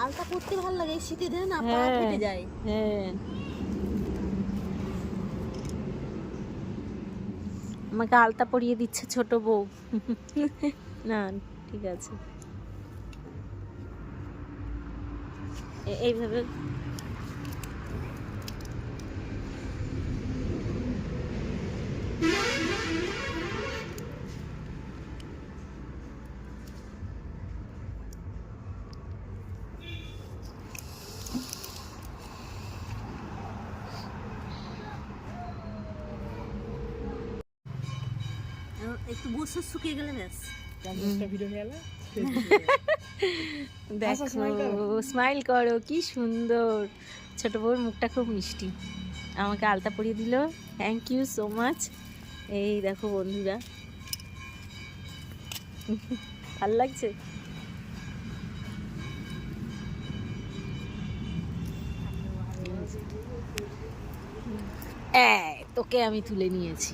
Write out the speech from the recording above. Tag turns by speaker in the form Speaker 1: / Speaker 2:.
Speaker 1: আলতা পরতে ভালো লাগে, শীতে দেয় না পা কেটে যায়।
Speaker 2: হ্যাঁ, আমাকে আলতা পরিয়ে দিচ্ছে ছোট বউ। না ঠিক আছে, এইভাবে
Speaker 1: একটু বসে শুকিয়ে গেলে ব্যাস।
Speaker 2: দেখো, স্মাইল করো, কি সুন্দর। ছোট বউর মুখটা খুব মিষ্টি, আমাকে আলতা পরিয়ে দিল। Thank you so much. এই দেখো বন্ধুরা, ভাল লাগছে। তোকে আমি তুলে নিয়েছি।